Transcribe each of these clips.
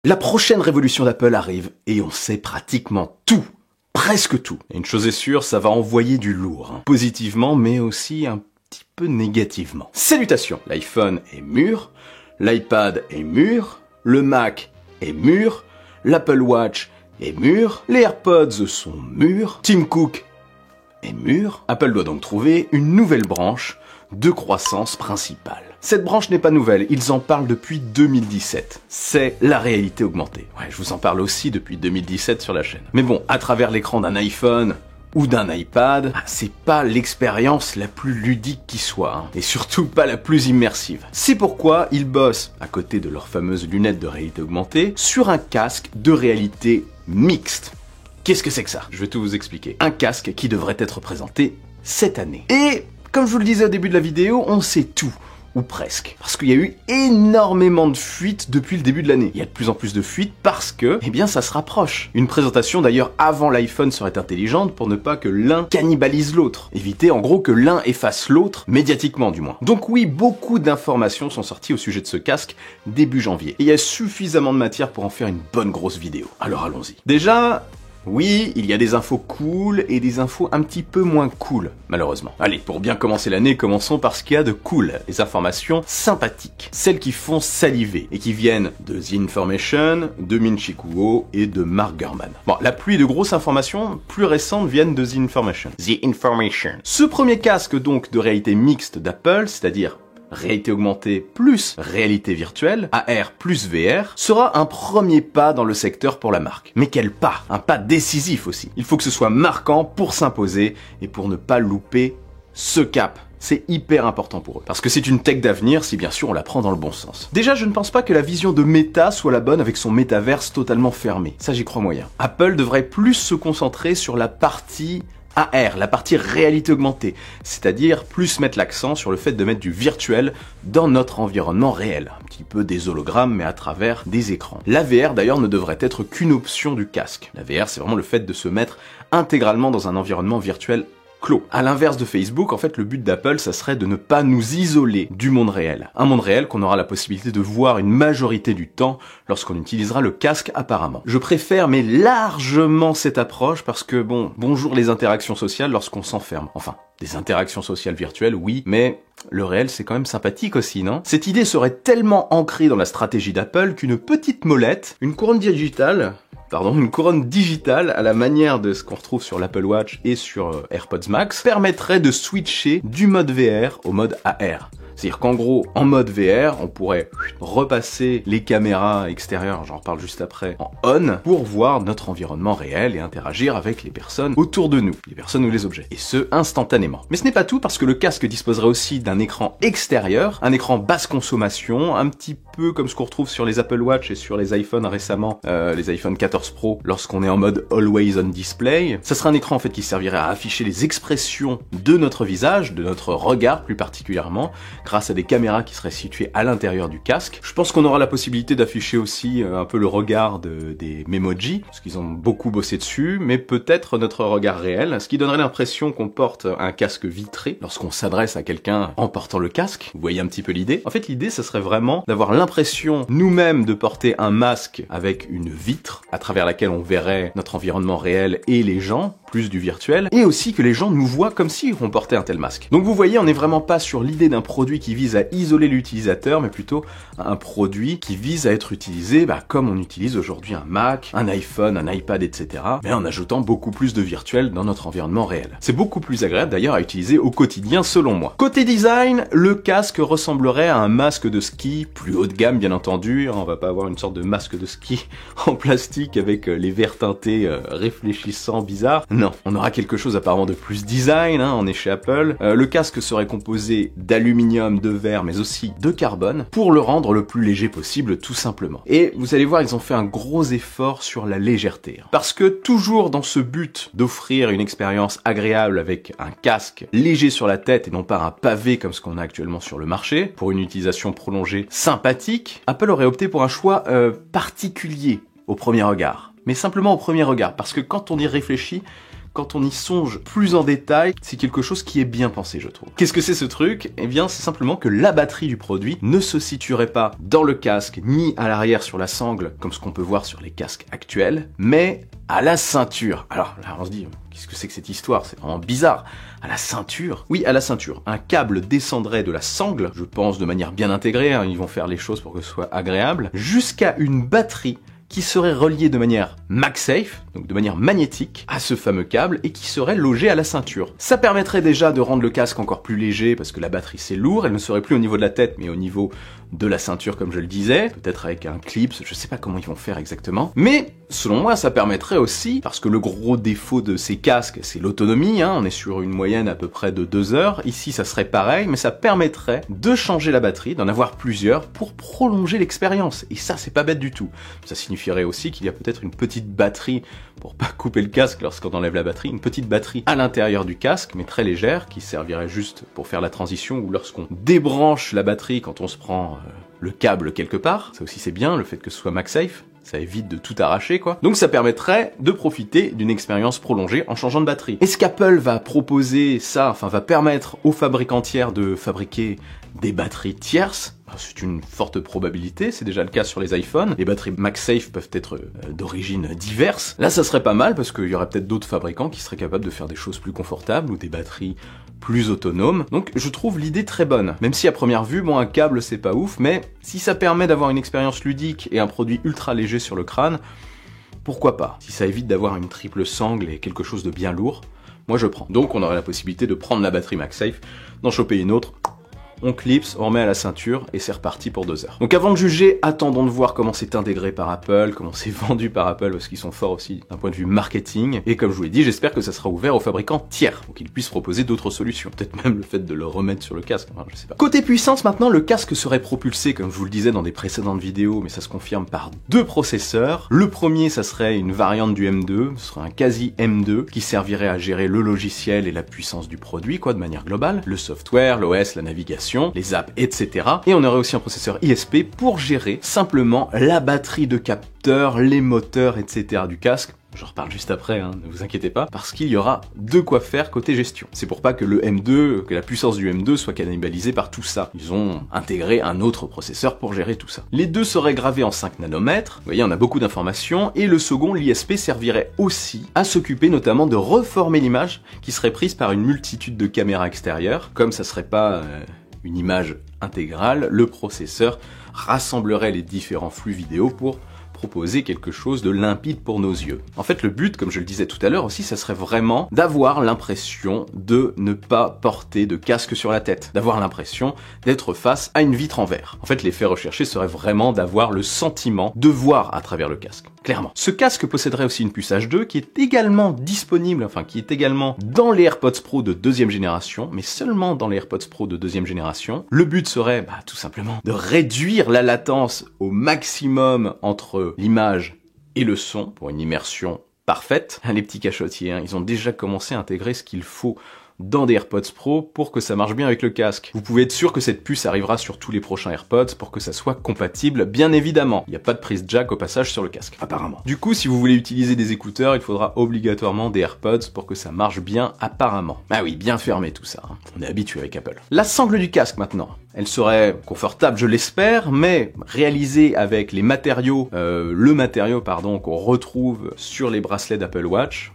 La prochaine révolution d'Apple arrive et on sait pratiquement tout. Presque tout. Et une chose est sûre, ça va envoyer du lourd. Hein. Positivement, mais aussi un petit peu négativement. Salutations. L'iPhone est mûr, l'iPad est mûr, le Mac est mûr, l'Apple Watch est mûr, les AirPods sont mûrs, Tim Cook est mûr. Apple doit donc trouver une nouvelle branche de croissance principale. Cette branche n'est pas nouvelle, ils en parlent depuis 2017. C'est la réalité augmentée. Ouais, je vous en parle aussi depuis 2017 sur la chaîne. Mais bon, à travers l'écran d'un iPhone ou d'un iPad, c'est pas l'expérience la plus ludique qui soit, hein, et surtout pas la plus immersive. C'est pourquoi ils bossent, à côté de leurs fameuses lunettes de réalité augmentée, sur un casque de réalité mixte. Qu'est-ce que c'est que ça? Je vais tout vous expliquer. Un casque qui devrait être présenté cette année. Et comme je vous le disais au début de la vidéo, on sait tout. Ou presque. Parce qu'il y a eu énormément de fuites depuis le début de l'année. Il y a de plus en plus de fuites parce que, eh bien, ça se rapproche. Une présentation d'ailleurs avant l'iPhone serait intelligente pour ne pas que l'un cannibalise l'autre. Éviter en gros que l'un efface l'autre, médiatiquement du moins. Donc oui, beaucoup d'informations sont sorties au sujet de ce casque début janvier. Et il y a suffisamment de matière pour en faire une bonne grosse vidéo. Alors allons-y. Déjà, oui, il y a des infos cool et des infos un petit peu moins cool, malheureusement. Allez, pour bien commencer l'année, commençons par ce qu'il y a de cool. Les informations sympathiques. Celles qui font saliver et qui viennent de The Information, de Min-Chi Kuo et de Mark Gurman. Bon, la pluie de grosses informations plus récentes viennent de The Information. The Information. Ce premier casque donc de réalité mixte d'Apple, c'est-à-dire réalité augmentée plus réalité virtuelle, AR plus VR, sera un premier pas dans le secteur pour la marque. Mais quel pas? Un pas décisif aussi. Il faut que ce soit marquant pour s'imposer et pour ne pas louper ce cap. C'est hyper important pour eux. Parce que c'est une tech d'avenir si bien sûr on la prend dans le bon sens. Déjà, je ne pense pas que la vision de Meta soit la bonne avec son métaverse totalement fermé. Ça, j'y crois moyen. Apple devrait plus se concentrer sur la partie AR, la partie réalité augmentée, c'est-à-dire plus mettre l'accent sur le fait de mettre du virtuel dans notre environnement réel, un petit peu des hologrammes mais à travers des écrans. La VR d'ailleurs ne devrait être qu'une option du casque. La VR c'est vraiment le fait de se mettre intégralement dans un environnement virtuel clos. À l'inverse de Facebook, en fait, le but d'Apple, ça serait de ne pas nous isoler du monde réel. Un monde réel qu'on aura la possibilité de voir une majorité du temps lorsqu'on utilisera le casque apparemment. Je préfère mais largement cette approche parce que bon, bonjour les interactions sociales lorsqu'on s'enferme. Enfin, des interactions sociales virtuelles, oui, mais le réel, c'est quand même sympathique aussi, non? Cette idée serait tellement ancrée dans la stratégie d'Apple qu'une petite molette, une couronne digitale à la manière de ce qu'on retrouve sur l'Apple Watch et sur AirPods Max permettrait de switcher du mode VR au mode AR. C'est-à-dire qu'en gros, en mode VR, on pourrait repasser les caméras extérieures, j'en reparle juste après, en on, pour voir notre environnement réel et interagir avec les personnes autour de nous, les personnes ou les objets. Et ce, instantanément. Mais ce n'est pas tout, parce que le casque disposerait aussi d'un écran extérieur, un écran basse consommation, un petit peu comme ce qu'on retrouve sur les Apple Watch et sur les iPhones récemment, les iPhone 14 Pro, lorsqu'on est en mode Always on Display. Ça serait un écran en fait qui servirait à afficher les expressions de notre visage, de notre regard plus particulièrement, grâce à des caméras qui seraient situées à l'intérieur du casque. Je pense qu'on aura la possibilité d'afficher aussi un peu le regard des Memoji, parce qu'ils ont beaucoup bossé dessus, mais peut-être notre regard réel, ce qui donnerait l'impression qu'on porte un casque vitré lorsqu'on s'adresse à quelqu'un en portant le casque. Vous voyez un petit peu l'idée? En fait, l'idée, ça serait vraiment d'avoir l'impression nous-mêmes de porter un masque avec une vitre à travers laquelle on verrait notre environnement réel et les gens, plus du virtuel, et aussi que les gens nous voient comme si on portait un tel masque. Donc vous voyez, on n'est vraiment pas sur l'idée d'un produit qui vise à isoler l'utilisateur, mais plutôt un produit qui vise à être utilisé comme on utilise aujourd'hui un Mac, un iPhone, un iPad, etc., mais en ajoutant beaucoup plus de virtuel dans notre environnement réel. C'est beaucoup plus agréable d'ailleurs à utiliser au quotidien selon moi. Côté design, le casque ressemblerait à un masque de ski, plus haut de gamme bien entendu, on va pas avoir une sorte de masque de ski en plastique avec les verres teintés réfléchissants bizarres. Non, on aura quelque chose apparemment de plus design, on est chez Apple. Le casque serait composé d'aluminium, de verre, mais aussi de carbone, pour le rendre le plus léger possible, tout simplement. Et vous allez voir, ils ont fait un gros effort sur la légèreté. Parce que toujours dans ce but d'offrir une expérience agréable avec un casque léger sur la tête et non pas un pavé comme ce qu'on a actuellement sur le marché, pour une utilisation prolongée sympathique, Apple aurait opté pour un choix particulier au premier regard. Mais simplement au premier regard, parce que quand on y réfléchit, quand on y songe plus en détail, c'est quelque chose qui est bien pensé, je trouve. Qu'est-ce que c'est ce truc? Eh bien, c'est simplement que la batterie du produit ne se situerait pas dans le casque, ni à l'arrière sur la sangle, comme ce qu'on peut voir sur les casques actuels, mais à la ceinture. Alors là, on se dit, qu'est-ce que c'est que cette histoire? C'est vraiment bizarre. À la ceinture? Oui, à la ceinture. Un câble descendrait de la sangle, je pense de manière bien intégrée, hein, ils vont faire les choses pour que ce soit agréable, jusqu'à une batterie qui serait reliée de manière MagSafe, donc de manière magnétique, à ce fameux câble et qui serait logé à la ceinture. Ça permettrait déjà de rendre le casque encore plus léger parce que la batterie c'est lourd, elle ne serait plus au niveau de la tête mais au niveau de la ceinture comme je le disais, peut-être avec un clip, je sais pas comment ils vont faire exactement. Mais selon moi ça permettrait aussi, parce que le gros défaut de ces casques c'est l'autonomie, hein, on est sur une moyenne à peu près de 2 heures, ici ça serait pareil, mais ça permettrait de changer la batterie, d'en avoir plusieurs pour prolonger l'expérience. Et ça c'est pas bête du tout. Ça signifierait aussi qu'il y a peut-être une petite batterie, pour pas couper le casque lorsqu'on enlève la batterie, une petite batterie à l'intérieur du casque, mais très légère, qui servirait juste pour faire la transition, ou lorsqu'on débranche la batterie quand on se prend le câble quelque part. Ça aussi c'est bien, le fait que ce soit MagSafe, ça évite de tout arracher quoi. Donc ça permettrait de profiter d'une expérience prolongée en changeant de batterie. Est-ce qu'Apple va proposer ça, enfin va permettre aux fabricants tiers de fabriquer des batteries tierces? C'est une forte probabilité, c'est déjà le cas sur les iPhones. Les batteries MagSafe peuvent être d'origine diverses. Là, ça serait pas mal parce qu'il y aurait peut-être d'autres fabricants qui seraient capables de faire des choses plus confortables ou des batteries plus autonomes. Donc, je trouve l'idée très bonne. Même si à première vue, bon, un câble, c'est pas ouf, mais si ça permet d'avoir une expérience ludique et un produit ultra léger sur le crâne, pourquoi pas? Si ça évite d'avoir une triple sangle et quelque chose de bien lourd, moi je prends. Donc, on aurait la possibilité de prendre la batterie MagSafe, d'en choper une autre, on clipse, on remet à la ceinture et c'est reparti pour 2 heures. Donc avant de juger, attendons de voir comment c'est intégré par Apple, comment c'est vendu par Apple, parce qu'ils sont forts aussi d'un point de vue marketing. Et comme je vous l'ai dit, j'espère que ça sera ouvert aux fabricants tiers, pour qu'ils puissent proposer d'autres solutions. Peut-être même le fait de le remettre sur le casque, enfin, je sais pas. Côté puissance maintenant, le casque serait propulsé, comme je vous le disais dans des précédentes vidéos, mais ça se confirme par 2 processeurs. Le premier, ça serait une variante du M2, ce serait un quasi M2, qui servirait à gérer le logiciel et la puissance du produit, quoi, de manière globale. Le software, l'OS, la navigation, les apps, etc. Et on aurait aussi un processeur ISP pour gérer simplement la batterie de capteurs, les moteurs, etc. du casque. J'en reparle juste après, hein, ne vous inquiétez pas, parce qu'il y aura de quoi faire côté gestion. C'est pour pas que le M2, que la puissance du M2 soit cannibalisée par tout ça. Ils ont intégré un autre processeur pour gérer tout ça. Les deux seraient gravés en 5 nanomètres, vous voyez, on a beaucoup d'informations, et le second, l'ISP, servirait aussi à s'occuper notamment de reformer l'image qui serait prise par une multitude de caméras extérieures. Comme ça serait pas une image intégrale, le processeur rassemblerait les différents flux vidéo pour proposer quelque chose de limpide pour nos yeux. En fait, le but, comme je le disais tout à l'heure aussi, ça serait vraiment d'avoir l'impression de ne pas porter de casque sur la tête, d'avoir l'impression d'être face à une vitre en verre. En fait, l'effet recherché serait vraiment d'avoir le sentiment de voir à travers le casque, clairement. Ce casque posséderait aussi une puce H2 qui est également disponible, enfin qui est également dans les AirPods Pro de 2e génération, mais seulement dans les AirPods Pro de 2e génération. Le but serait, tout simplement, de réduire la latence au maximum entre l'image et le son pour une immersion parfaite. Les petits cachotiers, hein, ils ont déjà commencé à intégrer ce qu'il faut dans des AirPods Pro pour que ça marche bien avec le casque. Vous pouvez être sûr que cette puce arrivera sur tous les prochains AirPods pour que ça soit compatible, bien évidemment. Il n'y a pas de prise jack au passage sur le casque, apparemment. Du coup, si vous voulez utiliser des écouteurs, il faudra obligatoirement des AirPods pour que ça marche bien, apparemment. Ah oui, bien fermé tout ça, hein. On est habitué avec Apple. La sangle du casque maintenant. Elle serait confortable, je l'espère, mais réalisée avec les matériaux, qu'on retrouve sur les bracelets d'Apple Watch.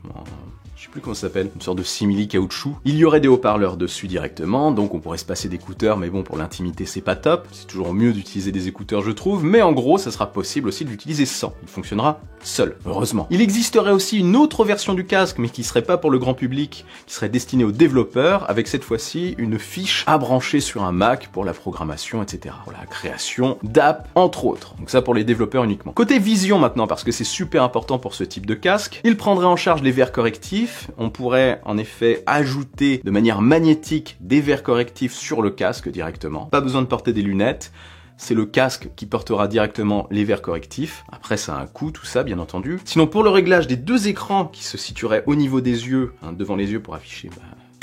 Je sais plus comment ça s'appelle, une sorte de simili-caoutchouc. Il y aurait des haut-parleurs dessus directement, donc on pourrait se passer d'écouteurs, mais bon, pour l'intimité, c'est pas top. C'est toujours mieux d'utiliser des écouteurs, je trouve, mais en gros, ça sera possible aussi de l'utiliser sans. Il fonctionnera seul, heureusement. Il existerait aussi une autre version du casque, mais qui serait pas pour le grand public, qui serait destinée aux développeurs, avec cette fois-ci une fiche à brancher sur un Mac pour la programmation, etc. Pour la création d'apps, entre autres. Donc ça pour les développeurs uniquement. Côté vision maintenant, parce que c'est super important pour ce type de casque, il prendrait en charge les verres correctifs. On pourrait en effet ajouter de manière magnétique des verres correctifs sur le casque directement. Pas besoin de porter des lunettes. C'est le casque qui portera directement les verres correctifs. Après, ça a un coût, tout ça, bien entendu. Sinon, pour le réglage des 2 écrans qui se situeraient au niveau des yeux, hein, devant les yeux pour afficher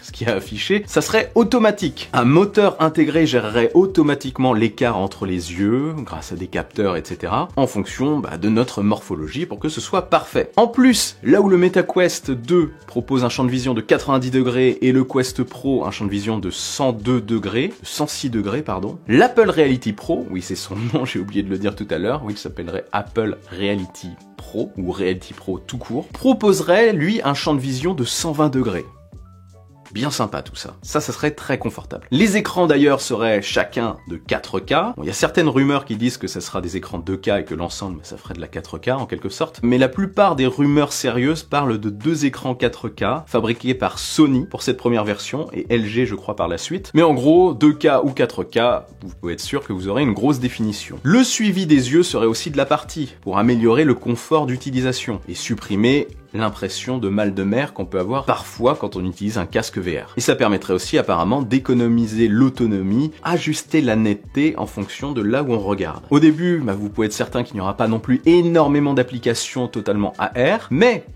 ce qui est affiché, ça serait automatique. Un moteur intégré gérerait automatiquement l'écart entre les yeux, grâce à des capteurs, etc., en fonction de notre morphologie pour que ce soit parfait. En plus, là où le MetaQuest 2 propose un champ de vision de 90 degrés et le Quest Pro un champ de vision de 106 degrés, pardon, l'Apple Reality Pro, oui c'est son nom, j'ai oublié de le dire tout à l'heure, oui il s'appellerait Apple Reality Pro, ou Reality Pro tout court, proposerait lui un champ de vision de 120 degrés. Bien sympa tout ça. Ça serait très confortable. Les écrans d'ailleurs seraient chacun de 4K. Bon, il y a certaines rumeurs qui disent que ça sera des écrans 2K et que l'ensemble, ça ferait de la 4K en quelque sorte. Mais la plupart des rumeurs sérieuses parlent de 2 écrans 4K fabriqués par Sony pour cette première version et LG je crois par la suite. Mais en gros, 2K ou 4K, vous pouvez être sûr que vous aurez une grosse définition. Le suivi des yeux serait aussi de la partie pour améliorer le confort d'utilisation et supprimer l'impression de mal de mer qu'on peut avoir parfois quand on utilise un casque VR. Et ça permettrait aussi apparemment d'économiser l'autonomie, ajuster la netteté en fonction de là où on regarde. Au début, vous pouvez être certain qu'il n'y aura pas non plus énormément d'applications totalement AR, mais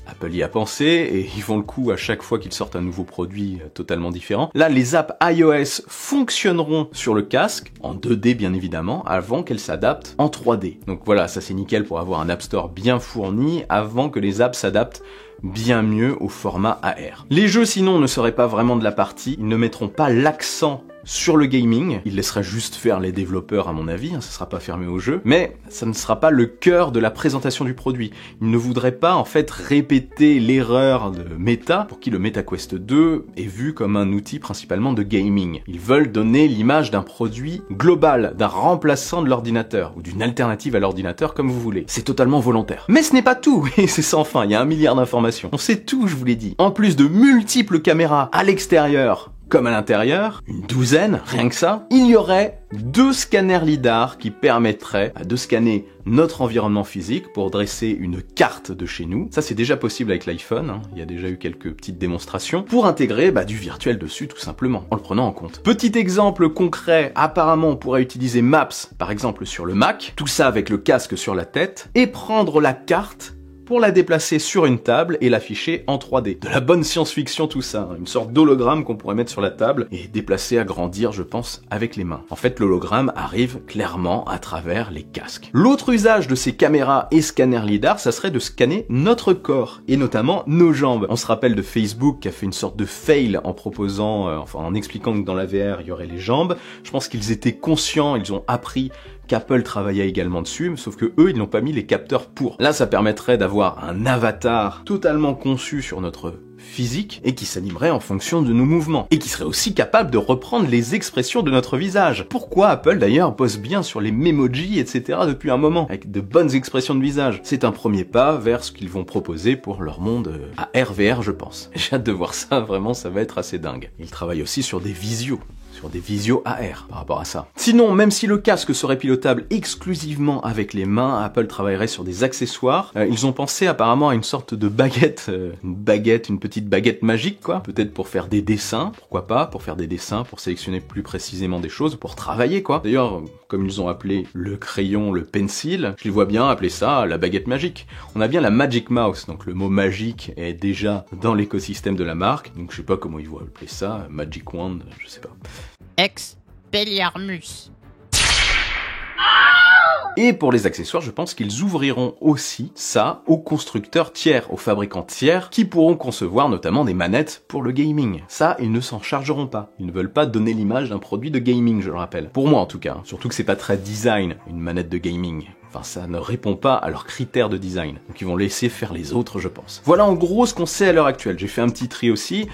Apple y a pensé et ils font le coup à chaque fois qu'ils sortent un nouveau produit totalement différent. Là, les apps iOS fonctionneront sur le casque, en 2D bien évidemment, avant qu'elles s'adaptent en 3D. Donc voilà, ça c'est nickel pour avoir un App Store bien fourni avant que les apps s'adaptent bien mieux au format AR. Les jeux sinon ne seraient pas vraiment de la partie, ils ne mettront pas l'accent sur le gaming, il laissera juste faire les développeurs à mon avis, ça sera pas fermé au jeu, mais ça ne sera pas le cœur de la présentation du produit. Ils ne voudraient pas en fait répéter l'erreur de Meta, pour qui le MetaQuest 2 est vu comme un outil principalement de gaming. Ils veulent donner l'image d'un produit global, d'un remplaçant de l'ordinateur, ou d'une alternative à l'ordinateur comme vous voulez. C'est totalement volontaire. Mais ce n'est pas tout, et c'est sans fin, il y a 1 milliard d'informations. On sait tout, je vous l'ai dit. En plus de multiples caméras à l'extérieur, comme à l'intérieur, une douzaine, rien que ça, il y aurait 2 scanners lidar qui permettraient de scanner notre environnement physique pour dresser une carte de chez nous. Ça c'est déjà possible avec l'iPhone, il y a déjà eu quelques petites démonstrations, pour intégrer du virtuel dessus tout simplement, en le prenant en compte. Petit exemple concret, apparemment on pourrait utiliser Maps, par exemple sur le Mac, tout ça avec le casque sur la tête, et prendre la carte pour la déplacer sur une table et l'afficher en 3D. De la bonne science-fiction tout ça, une sorte d'hologramme qu'on pourrait mettre sur la table et déplacer, agrandir, je pense, avec les mains. En fait, l'hologramme arrive clairement à travers les casques. L'autre usage de ces caméras et scanners lidar, ça serait de scanner notre corps, et notamment nos jambes. On se rappelle de Facebook qui a fait une sorte de fail en proposant, en expliquant que dans la VR, il y aurait les jambes. Je pense qu'ils étaient conscients, ils ont appris qu'Apple travaillait également dessus, sauf que eux, ils n'ont pas mis les capteurs pour. Là, ça permettrait d'avoir un avatar totalement conçu sur notre physique et qui s'animerait en fonction de nos mouvements et qui serait aussi capable de reprendre les expressions de notre visage. Pourquoi Apple d'ailleurs bosse bien sur les Memoji, etc. depuis un moment, avec de bonnes expressions de visage. C'est un premier pas vers ce qu'ils vont proposer pour leur monde à RVR, je pense. J'ai hâte de voir ça, vraiment, ça va être assez dingue. Ils travaillent aussi sur des visios AR par rapport à ça. Sinon, même si le casque serait pilotable exclusivement avec les mains, Apple travaillerait sur des accessoires. Ils ont pensé apparemment à une sorte de baguette, une petite baguette magique quoi, peut-être pour faire des dessins, pourquoi pas, pour faire des dessins, pour sélectionner plus précisément des choses, pour travailler quoi. D'ailleurs, comme ils ont appelé le crayon, le pencil, je les vois bien appeler ça la baguette magique. On a bien la Magic Mouse, donc le mot magique est déjà dans l'écosystème de la marque, donc je sais pas comment ils vont appeler ça, Magic Wand, je sais pas. Expelliarmus. Et pour les accessoires, je pense qu'ils ouvriront aussi ça aux constructeurs tiers, aux fabricants tiers, qui pourront concevoir notamment des manettes pour le gaming. Ça, ils ne s'en chargeront pas. Ils ne veulent pas donner l'image d'un produit de gaming, je le rappelle. Pour moi en tout cas. Surtout que c'est pas très design, une manette de gaming. Enfin, ça ne répond pas à leurs critères de design. Donc ils vont laisser faire les autres, je pense. Voilà en gros ce qu'on sait à l'heure actuelle. J'ai fait un petit tri aussi.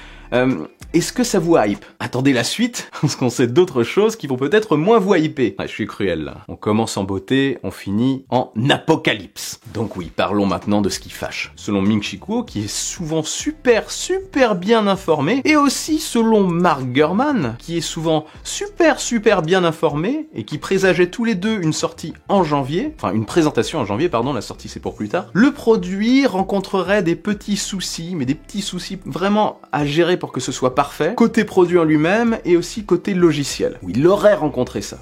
Est-ce que ça vous hype? Attendez la suite, parce qu'on sait d'autres choses qui vont peut-être moins vous hyper. Ouais, je suis cruel là. On commence en beauté, on finit en apocalypse. Donc oui, parlons maintenant de ce qui fâche. Selon Ming Chi Kuo, qui est souvent super bien informé, et aussi selon Mark Gurman, qui est souvent super bien informé, et qui présageait tous les deux une sortie en janvier, enfin une présentation en janvier, pardon, la sortie c'est pour plus tard, le produit rencontrerait des petits soucis, mais des petits soucis vraiment à gérer pour que ce soit parfait, côté produit en lui-même et aussi côté logiciel. Où il aurait rencontré ça,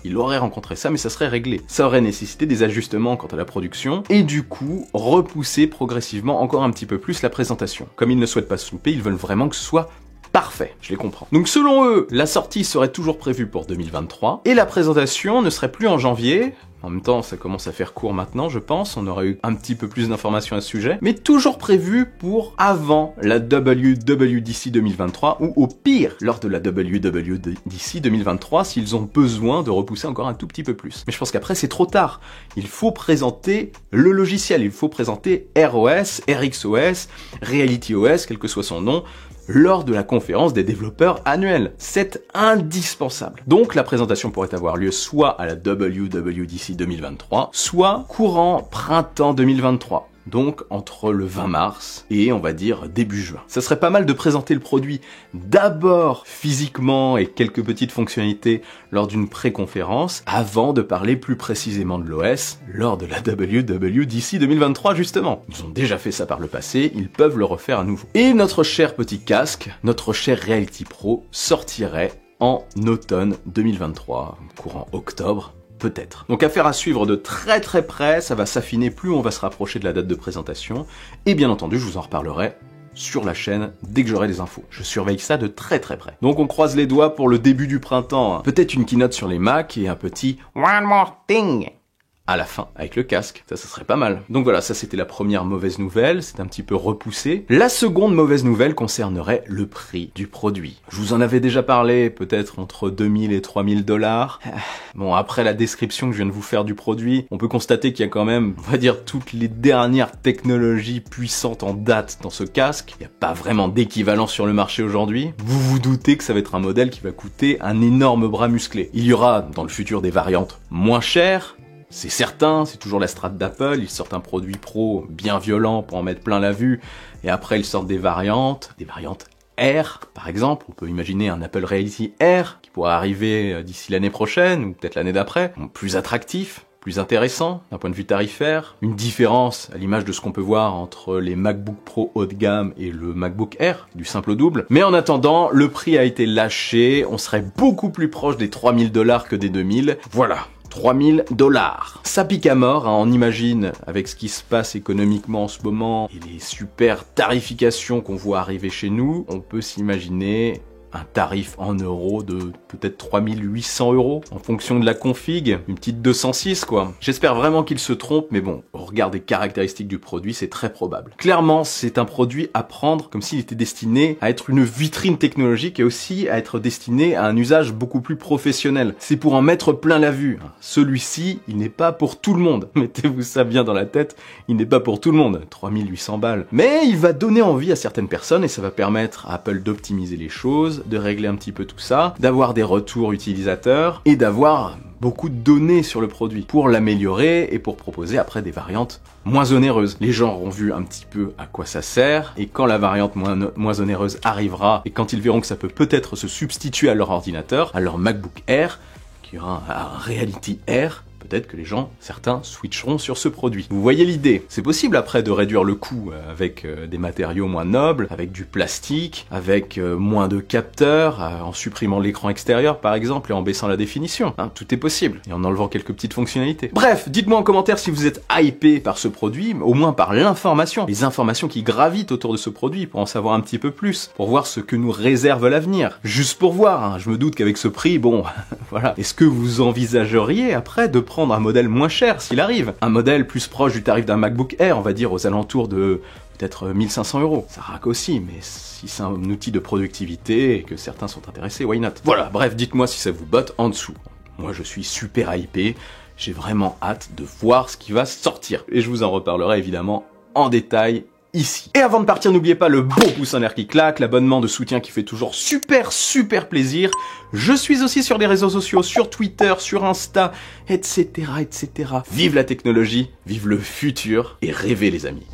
mais ça serait réglé. Ça aurait nécessité des ajustements quant à la production et du coup repousser progressivement encore un petit peu plus la présentation. Comme ils ne souhaitent pas se louper, ils veulent vraiment que ce soit parfait. parfait, je les comprends. Donc selon eux, la sortie serait toujours prévue pour 2023, et la présentation ne serait plus en janvier. En même temps, ça commence à faire court maintenant, je pense. On aurait eu un petit peu plus d'informations à ce sujet. Mais toujours prévu pour avant la WWDC 2023, ou au pire, lors de la WWDC 2023, s'ils ont besoin de repousser encore un tout petit peu plus. Mais je pense qu'après, c'est trop tard. Il faut présenter le logiciel. Il faut présenter ROS, RxOS, RealityOS, quel que soit son nom, lors de la conférence des développeurs annuelle. C'est indispensable. Donc la présentation pourrait avoir lieu soit à la WWDC 2023, soit courant printemps 2023. Donc entre le 20 mars et on va dire début juin. Ça serait pas mal de présenter le produit d'abord physiquement et quelques petites fonctionnalités lors d'une pré-conférence avant de parler plus précisément de l'OS lors de la WWDC 2023 justement. Ils ont déjà fait ça par le passé, ils peuvent le refaire à nouveau. Et notre cher petit casque, notre cher Reality Pro sortirait en automne 2023, courant octobre. Peut-être. Donc affaire à suivre de très très près, ça va s'affiner plus on va se rapprocher de la date de présentation, et bien entendu je vous en reparlerai sur la chaîne dès que j'aurai des infos. Je surveille ça de très très près. Donc on croise les doigts pour le début du printemps, hein. Peut-être une keynote sur les Mac et un petit One More Thing à la fin, avec le casque. Ça serait pas mal. Donc voilà, ça c'était la première mauvaise nouvelle, c'est un petit peu repoussé. La seconde mauvaise nouvelle concernerait le prix du produit. Je vous en avais déjà parlé, peut-être entre 2000 et 3000 $. Bon, après la description que je viens de vous faire du produit, on peut constater qu'il y a quand même, on va dire, toutes les dernières technologies puissantes en date dans ce casque. Il n'y a pas vraiment d'équivalent sur le marché aujourd'hui. Vous vous doutez que ça va être un modèle qui va coûter un énorme bras musclé. Il y aura dans le futur des variantes moins chères, c'est certain, c'est toujours la strate d'Apple, ils sortent un produit pro bien violent pour en mettre plein la vue, et après ils sortent des variantes R, par exemple. On peut imaginer un Apple Reality R qui pourrait arriver d'ici l'année prochaine, ou peut-être l'année d'après, plus attractif, plus intéressant d'un point de vue tarifaire, une différence à l'image de ce qu'on peut voir entre les MacBook Pro haut de gamme et le MacBook Air, du simple au double. Mais en attendant, le prix a été lâché, on serait beaucoup plus proche des 3000 $ que des 2000. Voilà. 3000 $. Ça pique à mort, hein, on imagine, avec ce qui se passe économiquement en ce moment, et les super tarifications qu'on voit arriver chez nous, on peut s'imaginer un tarif en euros de peut-être 3800 € en fonction de la config, une petite 206 quoi. J'espère vraiment qu'il se trompe, mais bon, au regard des caractéristiques du produit, c'est très probable. Clairement, c'est un produit à prendre comme s'il était destiné à être une vitrine technologique et aussi à être destiné à un usage beaucoup plus professionnel. C'est pour en mettre plein la vue. Celui-ci, il n'est pas pour tout le monde. Mettez-vous ça bien dans la tête, il n'est pas pour tout le monde. 3800 balles. Mais il va donner envie à certaines personnes et ça va permettre à Apple d'optimiser les choses, de régler un petit peu tout ça, d'avoir des retours utilisateurs et d'avoir beaucoup de données sur le produit pour l'améliorer et pour proposer après des variantes moins onéreuses. Les gens auront vu un petit peu à quoi ça sert et quand la variante moins onéreuse arrivera et quand ils verront que ça peut peut-être se substituer à leur ordinateur, à leur MacBook Air, qui aura un Reality Air, peut-être que les gens, certains, switcheront sur ce produit. Vous voyez l'idée. C'est possible après de réduire le coût avec des matériaux moins nobles, avec du plastique, avec moins de capteurs, en supprimant l'écran extérieur par exemple et en baissant la définition. Hein, tout est possible. Et en enlevant quelques petites fonctionnalités. Bref, dites-moi en commentaire si vous êtes hypé par ce produit, au moins par l'information. Les informations qui gravitent autour de ce produit pour en savoir un petit peu plus, pour voir ce que nous réserve l'avenir. Juste pour voir, hein, je me doute qu'avec ce prix, bon, voilà. Est-ce que vous envisageriez après de prendre un modèle moins cher s'il arrive, un modèle plus proche du tarif d'un MacBook Air, on va dire aux alentours de peut-être 1500 €. Ça raque aussi, mais si c'est un outil de productivité et que certains sont intéressés, why not? Voilà, bref, dites-moi si ça vous botte en dessous. Moi je suis super hypé, j'ai vraiment hâte de voir ce qui va sortir. Et je vous en reparlerai évidemment en détail ici. Et avant de partir, n'oubliez pas le beau pouce en l'air qui claque, l'abonnement de soutien qui fait toujours super plaisir. Je suis aussi sur les réseaux sociaux, sur Twitter, sur Insta, etc. Vive la technologie, vive le futur et rêvez les amis.